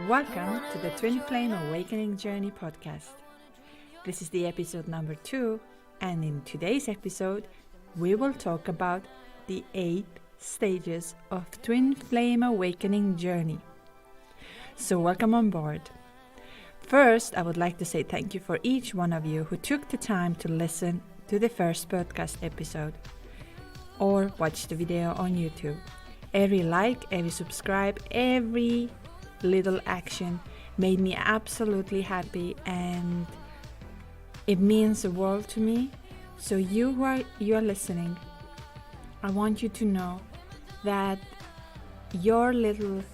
Welcome to the Twin Flame Awakening Journey podcast. This is the episode number 2, and in today's episode, we will talk about the 8 stages of Twin Flame Awakening Journey. So welcome on board. First, I would like to say thank you for each one of you who took the time to listen to the first podcast episode or watch the video on YouTube. Every like, every subscribe, every little action made me absolutely happy, and it means the world to me. So you are listening, I want you to know that your little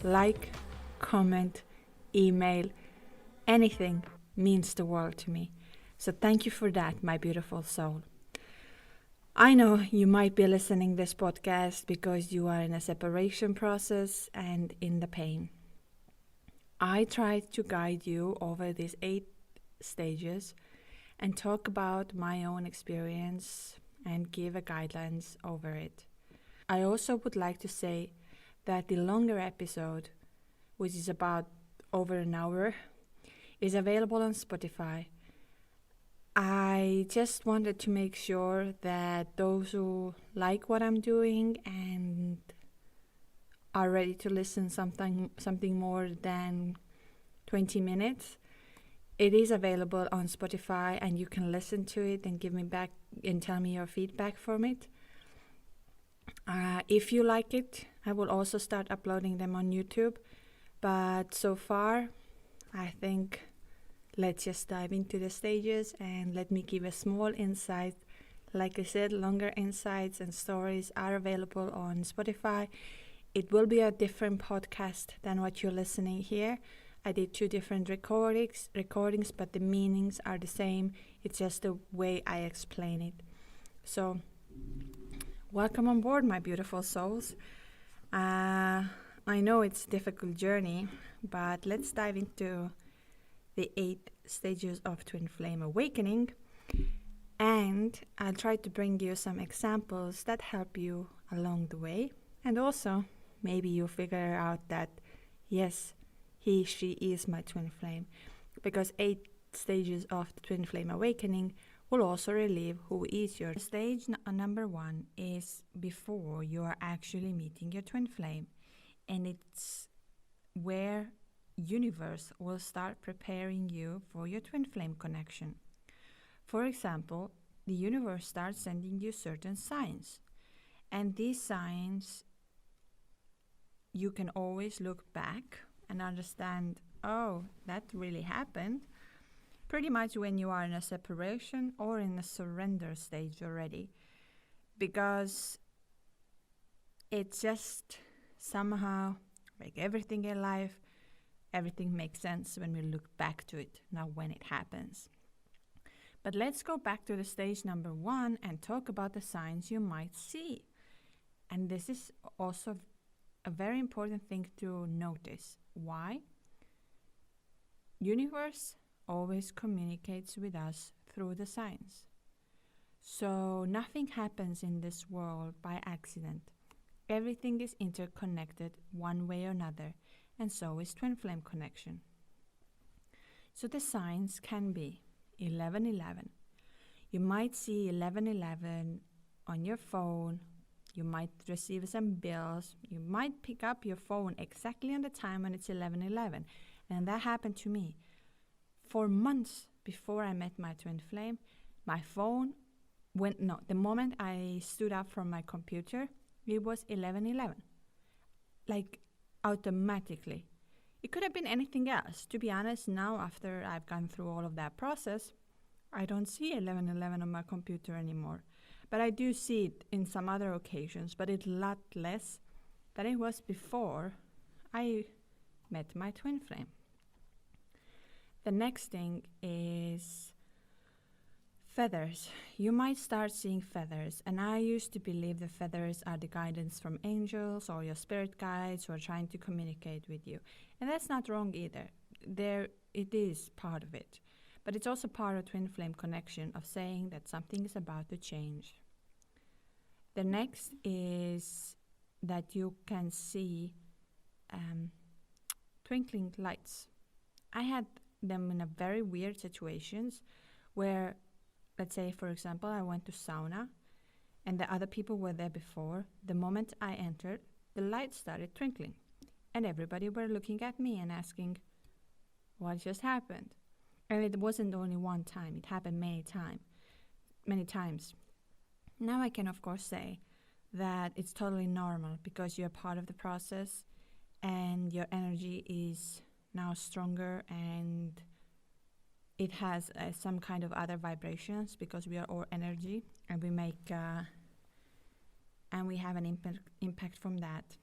like, comment, email, anything means the world to me. So thank you for that, my beautiful soul. I know you might be listening this podcast because you are in a separation process and in the pain. I tried to guide you over these 8 stages and talk about my own experience and give a guidelines over it. I also would like to say that the longer episode, which is about over an hour, is available on Spotify. I just wanted to make sure that those who like what I'm doing and are ready to listen something more than 20 minutes, it is available on Spotify, and you can listen to it and give me back and tell me your feedback from it. If you like it, I will also start uploading them on YouTube. But so far, I think let's just dive into the stages and let me give a small insight. Like I said, longer insights and stories are available on Spotify. It will be a different podcast than what you're listening here. I did 2 different recordings, but the meanings are the same. It's just the way I explain it. So, welcome on board, my beautiful souls. I know it's a difficult journey, but let's dive into the 8 stages of Twin Flame Awakening. And I'll try to bring you some examples that help you along the way. And also, maybe you figure out that, yes, she is my twin flame. Because 8 stages of the Twin Flame Awakening will also relieve who is your stage. Number 1 is before you are actually meeting your twin flame. And it's where universe will start preparing you for your twin flame connection. For example, the universe starts sending you certain signs. And these signs, you can always look back and understand, oh, that really happened. Pretty much when you are in a separation or in a surrender stage already. Because it's just somehow, like everything in life, everything makes sense when we look back to it, not when it happens. But let's go back to the stage number 1 and talk about the signs you might see. And this is also a very important thing to notice. Why? Universe always communicates with us through the signs. So nothing happens in this world by accident. Everything is interconnected one way or another, and so is twin flame connection. So the signs can be 1111. You might see 1111 on your phone. You might receive some bills. You might pick up your phone exactly on the time when it's 11:11. And that happened to me. For months before I met my twin flame, my phone the moment I stood up from my computer, it was 11:11. Like automatically. It could have been anything else. To be honest, now after I've gone through all of that process, I don't see 11:11 on my computer anymore. But I do see it in some other occasions, but it's a lot less than it was before I met my twin flame. The next thing is feathers. You might start seeing feathers, and I used to believe the feathers are the guidance from angels or your spirit guides who are trying to communicate with you. And that's not wrong either. It is part of it. But it's also part of twin flame connection of saying that something is about to change. The next is that you can see twinkling lights. I had them in a very weird situations where, let's say, for example, I went to sauna and the other people were there before. The moment I entered, the lights started twinkling and everybody were looking at me and asking, what just happened? And it wasn't only one time, it happened many times. Now I can of course say that it's totally normal because you're part of the process and your energy is now stronger and it has some kind of other vibrations because we are all energy and we make and we have an impact from that.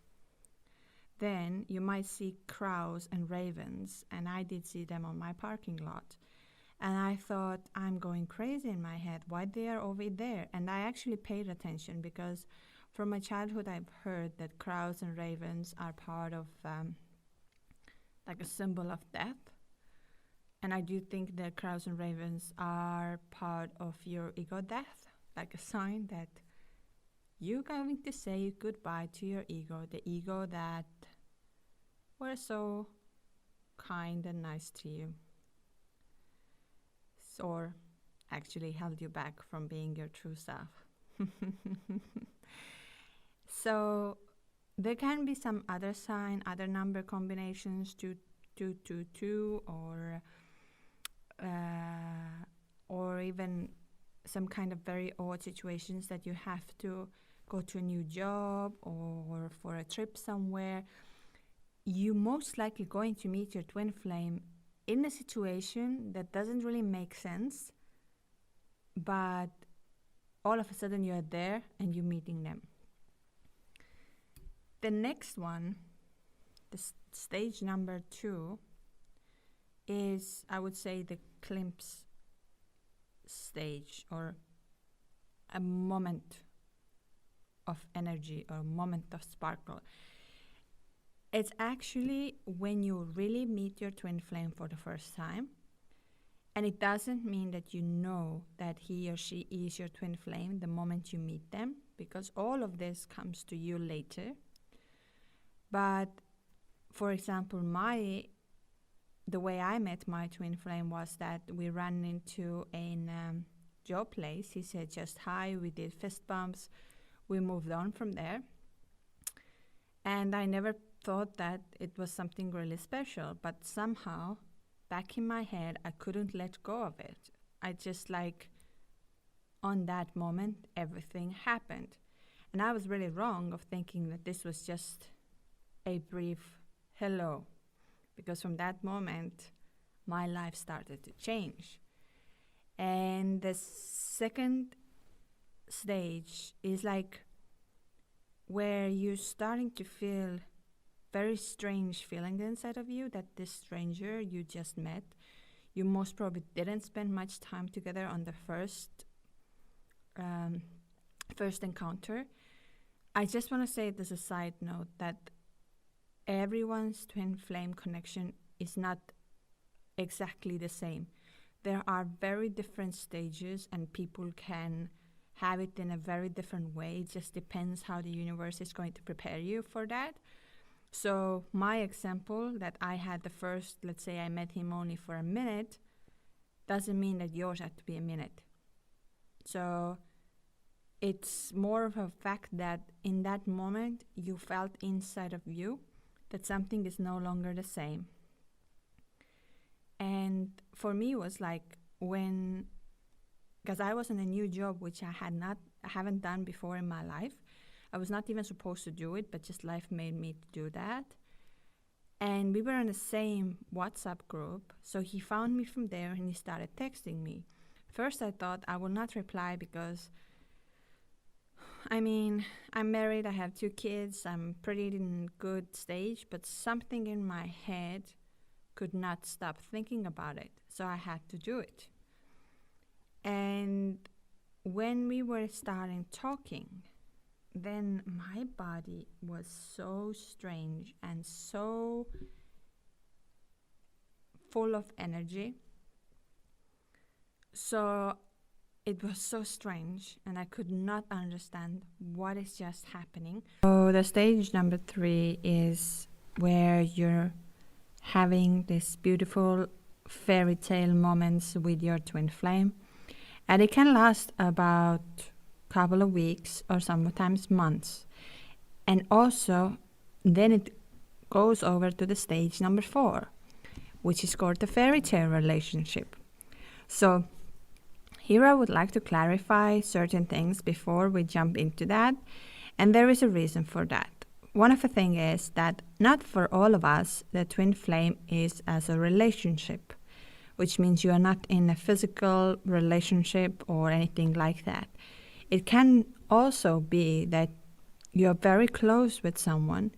Then you might see crows and ravens, and I did see them on my parking lot. And I thought, I'm going crazy in my head. Why they are over there? And I actually paid attention because from my childhood I've heard that crows and ravens are part of like a symbol of death. And I do think that crows and ravens are part of your ego death, like a sign that you're going to say goodbye to your ego, the ego that were so kind and nice to you, or actually held you back from being your true self. So there can be some other sign, other number combinations, 222, or even some kind of very odd situations that you have to go to a new job or for a trip somewhere. You most likely going to meet your twin flame in a situation that doesn't really make sense, but all of a sudden you're there and you're meeting them. The next one, the stage number 2, is, I would say, the glimpse stage, or a moment of energy or moment of sparkle. It's actually when you really meet your twin flame for the first time. And it doesn't mean that you know that he or she is your twin flame the moment you meet them, because all of this comes to you later. But for example, the way I met my twin flame was that we ran into a job place. He said just hi, we did fist bumps, we moved on from there. And I never thought that it was something really special, but somehow back in my head I couldn't let go of it. I just on that moment everything happened. And I was really wrong of thinking that this was just a brief hello, because from that moment my life started to change. And the second stage is where you're starting to feel very strange feeling inside of you that this stranger you just met, you most probably didn't spend much time together on the first encounter. I just want to say it as a side note that everyone's twin flame connection is not exactly the same. There are very different stages and people can have it in a very different way. It just depends how the universe is going to prepare you for that. So my example that I had the first, let's say I met him only for a minute, doesn't mean that yours had to be a minute. So it's more of a fact that in that moment you felt inside of you that something is no longer the same. And for me it was because I was in a new job which I haven't done before in my life. I was not even supposed to do it, but just life made me to do that. And we were in the same WhatsApp group, so he found me from there and he started texting me. First I thought I will not reply because, I'm married, I have 2 kids, I'm pretty in good stage, but something in my head could not stop thinking about it, so I had to do it. And when we were starting talking, then my body was so strange and so full of energy. So it was so strange and I could not understand what is just happening. So the stage number 3 is where you're having these beautiful fairy tale moments with your twin flame. And it can last about a couple of weeks or sometimes months. And also, then it goes over to the stage number 4, which is called the fairy tale relationship. So here I would like to clarify certain things before we jump into that. And there is a reason for that. One of the things is that not for all of us, the twin flame is as a relationship, which means you are not in a physical relationship or anything like that. It can also be that you're very close with someone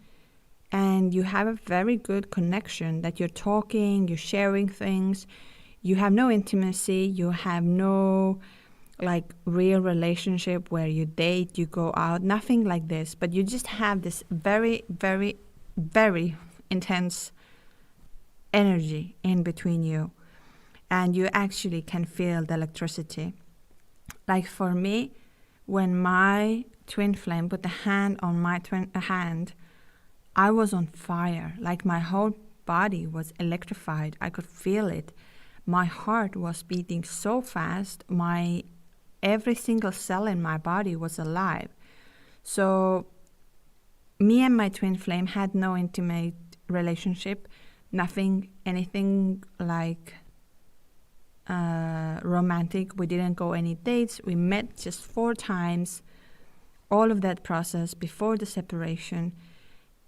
and you have a very good connection, that you're talking, you're sharing things, you have no intimacy, you have no real relationship where you date, you go out, nothing like this, but you just have this very, very, very intense energy in between you. And you actually can feel the electricity. Like for me, when my twin flame put the hand on my hand, I was on fire. Like my whole body was electrified. I could feel it. My heart was beating so fast. Every single cell in my body was alive. So me and my twin flame had no intimate relationship, anything like romantic. We didn't go any dates. We met just 4 times. All of that process before the separation,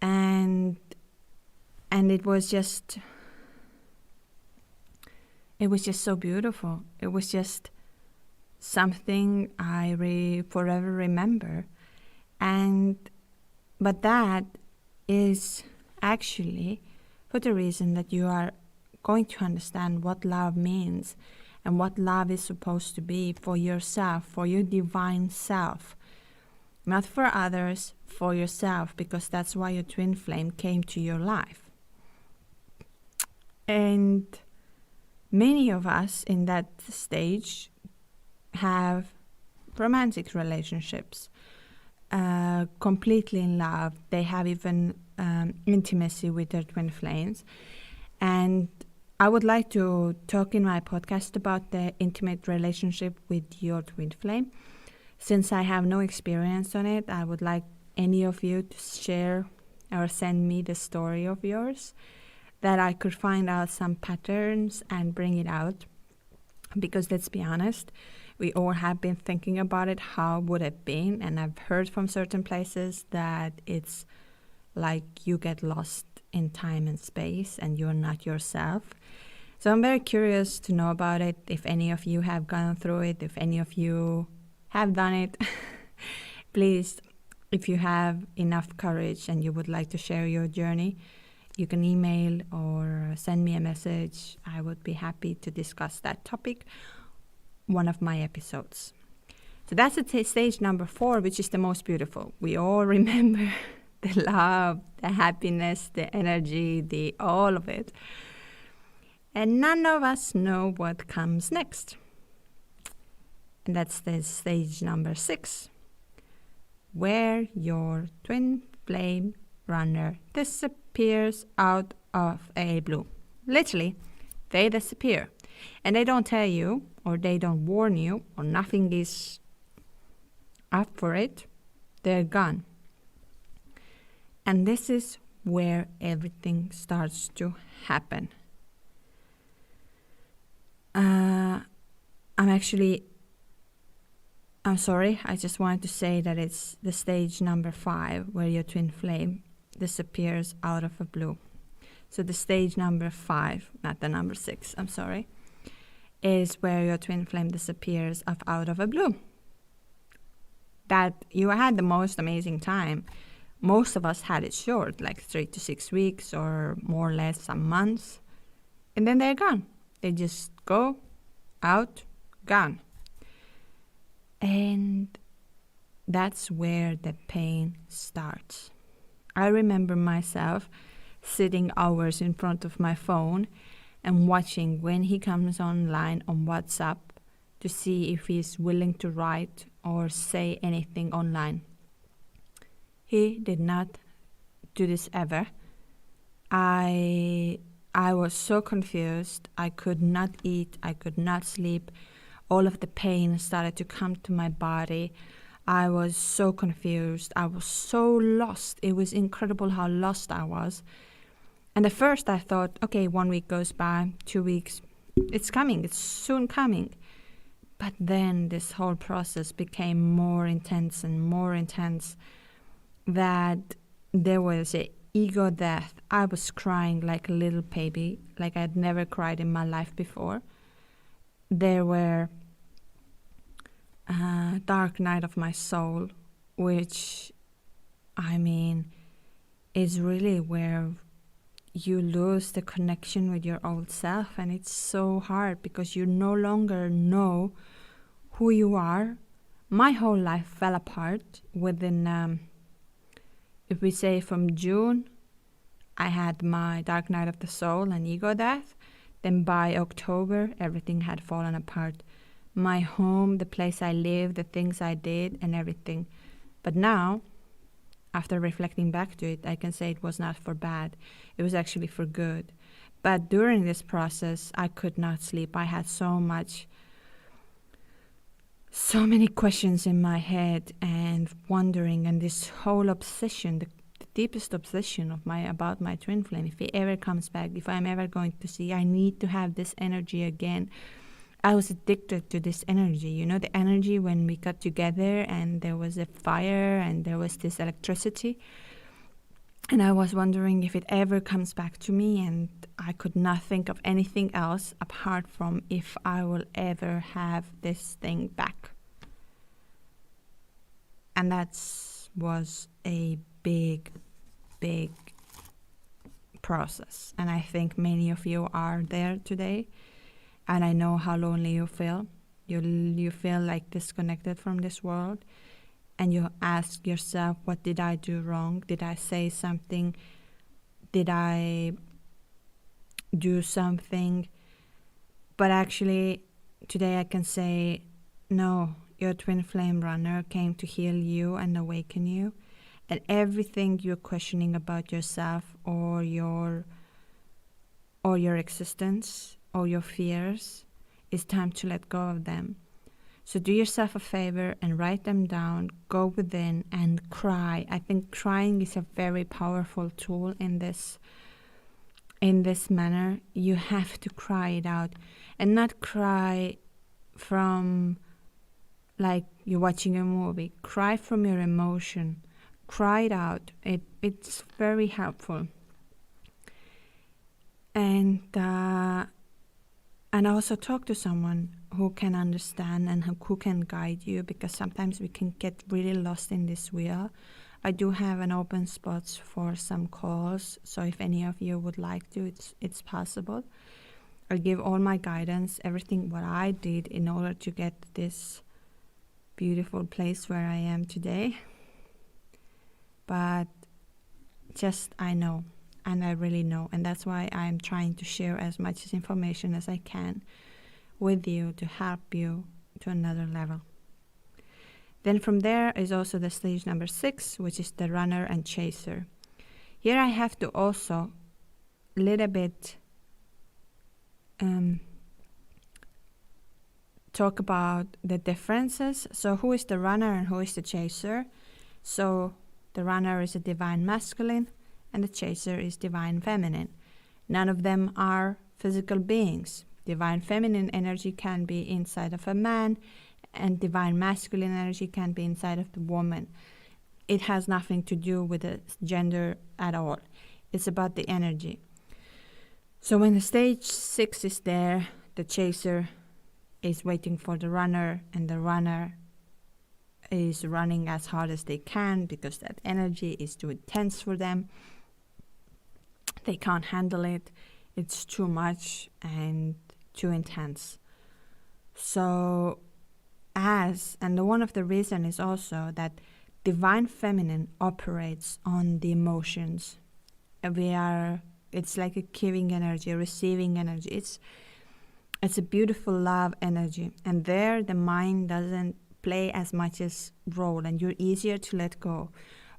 and it was just so beautiful. It was just something I forever remember. But that is actually for the reason that you are going to understand what love means and what love is supposed to be for yourself, for your divine self. Not for others, for yourself, because that's why your twin flame came to your life. And many of us in that stage have romantic relationships, completely in love. They have even intimacy with their twin flames. And I would like to talk in my podcast about the intimate relationship with your twin flame. Since I have no experience on it, I would like any of you to share or send me the story of yours, that I could find out some patterns and bring it out. Because let's be honest, we all have been thinking about it, how would it been? And I've heard from certain places that it's like you get lost in time and space and you're not yourself. So I'm very curious to know about it, if any of you have gone through it, if any of you have done it. Please, if you have enough courage and you would like to share your journey, you can email or send me a message. I would be happy to discuss that topic, one of my episodes. So that's stage number 4, which is the most beautiful. We all remember the love, the happiness, the energy, all of it. And none of us know what comes next. And that's the stage number 6, where your twin flame runner disappears out of a blue. Literally, they disappear. And they don't tell you, or they don't warn you, or nothing is up for it. They're gone. And this is where everything starts to happen. I'm sorry, I just wanted to say that it's the stage number 5, where your twin flame disappears out of a blue. So the stage number 5, not the number 6, I'm sorry, is where your twin flame disappears out of a blue. That you had the most amazing time. Most of us had it short, like 3 to 6 weeks or more or less some months. And then they're gone. They just go out, gone. And that's where the pain starts. I remember myself sitting hours in front of my phone and watching when he comes online on WhatsApp to see if he's willing to write or say anything online. He did not do this ever. I I was so confused. I could not eat. I could not sleep. All of the pain started to come to my body. I was so confused. I was so lost. It was incredible how lost I was. And at first I thought, okay, 1 week goes by, 2 weeks, it's coming, it's soon coming. But then this whole process became more intense and more intense, that there was a ego death. I was crying like a little baby, like I'd never cried in my life before. There were dark night of my soul, which, I mean, is really where you lose the connection with your old self, and it's so hard because you no longer know who you are. My whole life fell apart within, if we say from June, I had my dark night of the soul and ego death. Then by October, everything had fallen apart. My home, the place I lived, the things I did, and everything. But now, after reflecting back to it, I can say it was not for bad. It was actually for good. But during this process, I could not sleep. I had so many questions in my head and wondering, and this whole obsession, the deepest obsession of about my twin flame. If he ever comes back, if I'm ever going to see, I need to have this energy again. I was addicted to this energy, you know, the energy when we got together and there was a fire and there was this electricity. And I was wondering if it ever comes back to me, and I could not think of anything else apart from if I will ever have this thing back. And that was a big, big process. And I think many of you are there today. And I know how lonely you feel. You feel like disconnected from this world. And you ask yourself, what did I do wrong? Did I say something? Did I do something? But actually, today I can say, no, your twin flame runner came to heal you and awaken you. And everything you're questioning about yourself or your existence or your fears, it's time to let go of them. So do yourself a favor and write them down, go within and cry. I think crying is a very powerful tool in this manner. You have to cry it out, and not cry from like you're watching a movie. Cry from your emotion. Cry it out. It's very helpful. And also talk to someone who can understand and who can guide you, because sometimes we can get really lost in this wheel. I do have an open spot for some calls, so if any of you would like to, it's possible. I'll give all my guidance, everything what I did in order to get this beautiful place where I am today. But just I know. And I really know, and that's why I'm trying to share as much information as I can with you to help you to another level. Then from there is also the stage number 6, which is the runner and chaser. Here I have to also a little bit talk about the differences. So who is the runner and who is the chaser? So the runner is a divine masculine, and the chaser is divine feminine. None of them are physical beings. Divine feminine energy can be inside of a man, and divine masculine energy can be inside of the woman. It has nothing to do with the gender at all. It's about the energy. So when the stage 6 is there, the chaser is waiting for the runner, and the runner is running as hard as they can because that energy is too intense for them. They can't handle it. It's too much and too intense. So one of the reasons is also that divine feminine operates on the emotions. It's like a giving energy, a receiving energy. It's a beautiful love energy. And there the mind doesn't play as much as role, and you're easier to let go.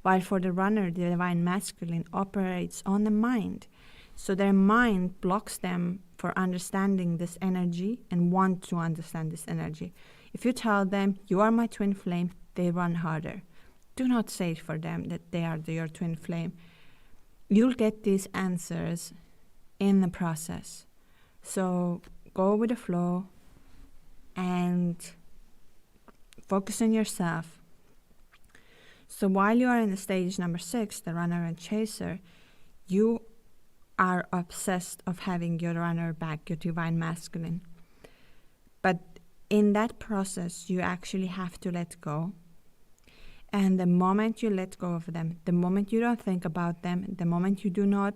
While for the runner, the divine masculine operates on the mind. So their mind blocks them for understanding this energy and want to understand this energy. If you tell them, you are my twin flame, they run harder. Do not say for them that they are your twin flame. You'll get these answers in the process. So go with the flow and focus on yourself. So while you are in the stage number 6, the runner and chaser, you are obsessed of having your runner back, your divine masculine. But in that process, you actually have to let go. And the moment you let go of them, the moment you don't think about them, the moment you do not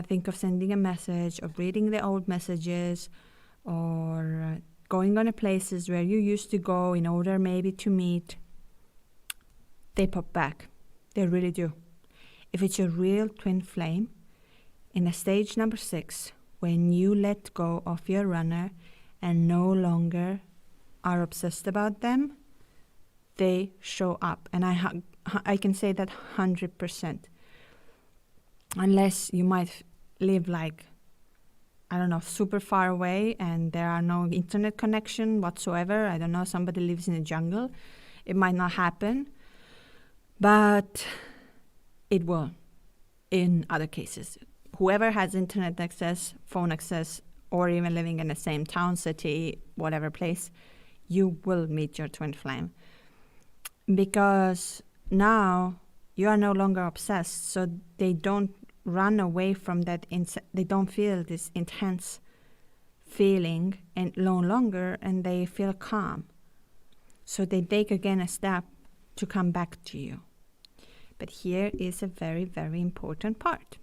think of sending a message or reading the old messages or going on the places where you used to go in order maybe to meet, they pop back. They really do. If it's your real twin flame, in a stage number 6, when you let go of your runner and no longer are obsessed about them, they show up. And I can say that 100%. Unless you might live like, I don't know, super far away and there are no internet connection whatsoever. I don't know, somebody lives in a jungle. It might not happen. But it will in other cases. Whoever has internet access, phone access, or even living in the same town, city, whatever place, you will meet your twin flame. Because now you are no longer obsessed, so they don't run away from that. They don't feel this intense feeling and no longer, and they feel calm. So they take again a step to come back to you. But here is a very, very important part.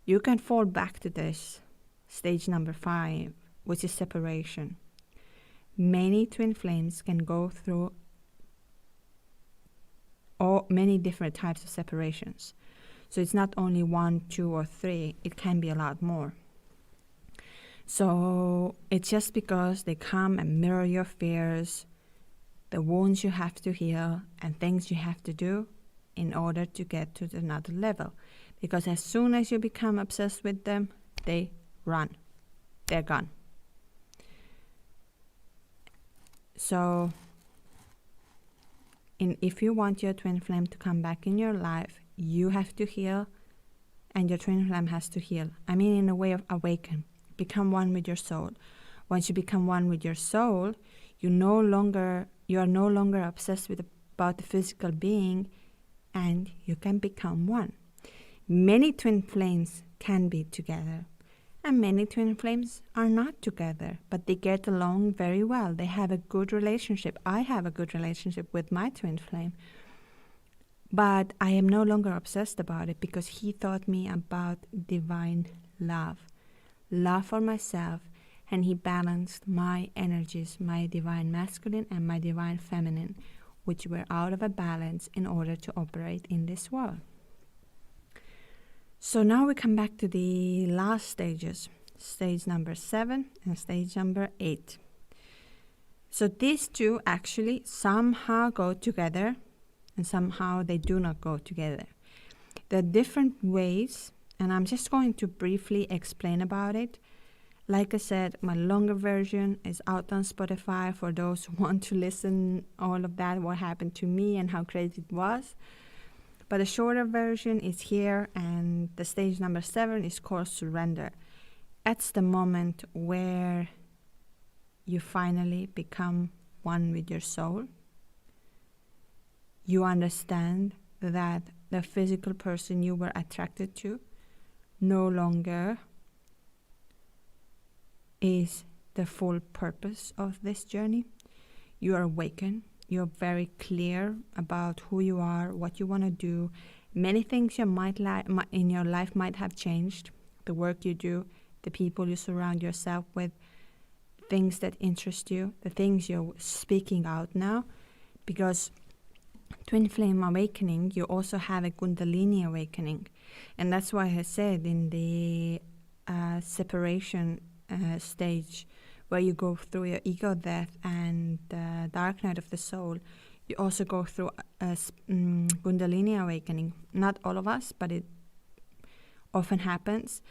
You can fall back to this stage number 5, which is separation. Many twin flames can go through many different types of separations. So it's not only 1, 2, or 3. It can be a lot more. So it's just because they come and mirror your fears, the wounds you have to heal, and things you have to do in order to get to another level. Because as soon as you become obsessed with them, they run. They're gone. So if you want your twin flame to come back in your life, you have to heal and your twin flame has to heal. I mean, in a way of awaken. Become one with your soul. Once you become one with your soul, you are no longer obsessed about the physical being, and you can become one. Many twin flames can be together, and many twin flames are not together, but they get along very well. They have a good relationship. I have a good relationship with my twin flame, but I am no longer obsessed about it because he taught me about divine love for myself, and he balanced my energies, my divine masculine and my divine feminine, which were out of a balance in order to operate in this world. So now we come back to the last stages, stage number 7 and stage number 8. So these two actually somehow go together and somehow they do not go together. There are different ways, and I'm just going to briefly explain about it. Like I said, my longer version is out on Spotify for those who want to listen all of that, what happened to me and how crazy it was. But the shorter version is here, and the stage number 7 is called surrender. That's the moment where you finally become one with your soul. You understand that the physical person you were attracted to no longer is the full purpose of this journey. You are awakened. You're very clear about who you are, what you want to do. Many things you might in your life might have changed. The work you do, the people you surround yourself with, things that interest you, the things you're speaking out now. Because twin flame awakening, you also have a Kundalini awakening. And that's why I said in the separation stage, where you go through your ego death and dark night of the soul, you also go through a Kundalini awakening. Not all of us, but often happens,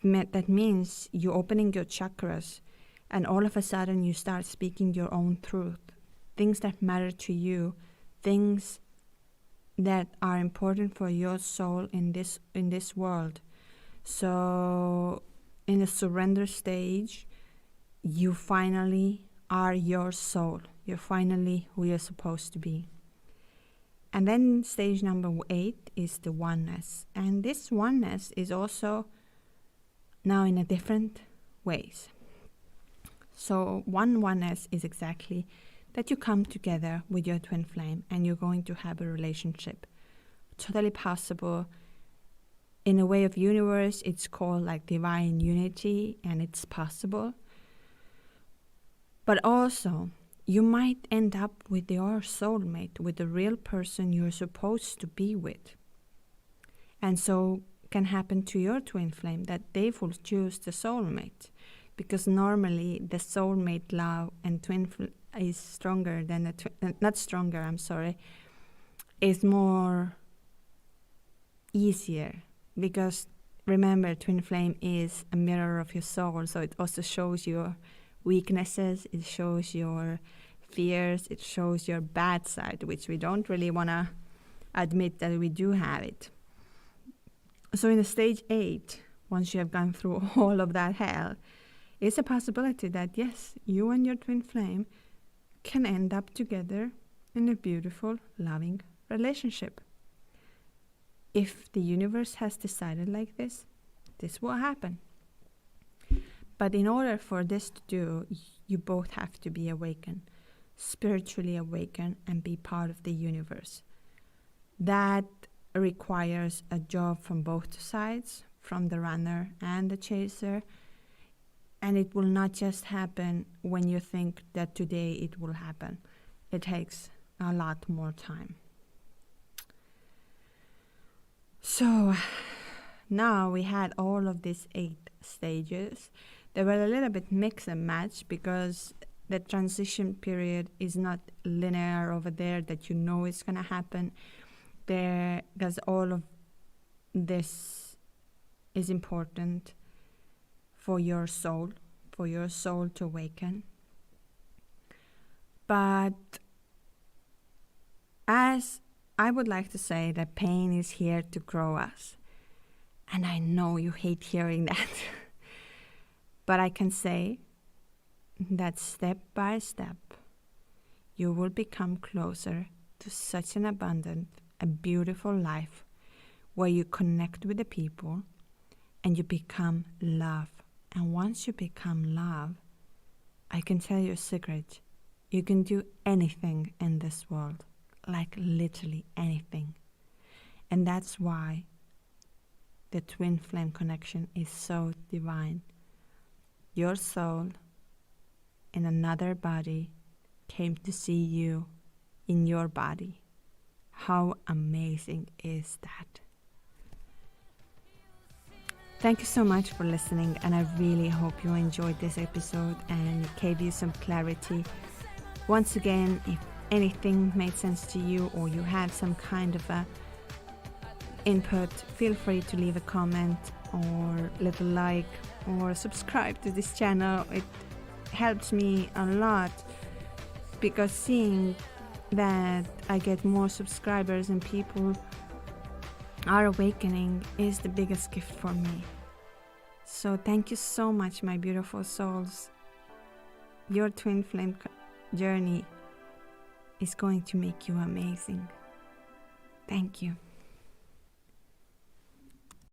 that means you're opening your chakras, and all of a sudden you start speaking your own truth, things that matter to you, things that are important for your soul in this world. So in the surrender stage, you finally are your soul. You're finally who you're supposed to be. And then stage number 8 is the oneness. And this oneness is also now in a different ways. So oneness is exactly that you come together with your twin flame and you're going to have a relationship. Totally possible. In a way of universe, it's called like divine unity, and it's possible. But also, you might end up with your soulmate, with the real person you're supposed to be with. And so can happen to your twin flame that they will choose the soulmate, because normally the soulmate love and twin flame is stronger than the not stronger, I'm sorry, is more easier, because remember, twin flame is a mirror of your soul, so it also shows your weaknesses, it shows your fears, it shows your bad side, which we don't really want to admit that we do have it. So in the stage 8, once you have gone through all of that hell, it's a possibility that yes, you and your twin flame can end up together in a beautiful, loving relationship. If the universe has decided like this will happen. But in order for this to do, you both have to be awakened, spiritually awakened, and be part of the universe. That requires a job from both sides, from the runner and the chaser. And it will not just happen when you think that today it will happen. It takes a lot more time. So now we had all of these 8 stages. They were a little bit mix and match because the transition period is not linear over there that you know it's going to happen. Because all of this is important for your soul to awaken. But as I would like to say, that pain is here to grow us. And I know you hate hearing that. But I can say that step by step, you will become closer to such an abundant, a beautiful life where you connect with the people and you become love. And once you become love, I can tell you a secret. You can do anything in this world, like literally anything. And that's why the twin flame connection is so divine. Your soul in another body came to see you in your body. How amazing is that? Thank you so much for listening, and I really hope you enjoyed this episode and it gave you some clarity. Once again, if anything made sense to you or you have some kind of a input, feel free to leave a comment or leave a like or subscribe to this channel. It helps me a lot, because seeing that I get more subscribers and people are awakening is the biggest gift for me. So thank you so much, my beautiful souls. Your twin flame journey is going to make you amazing. Thank you.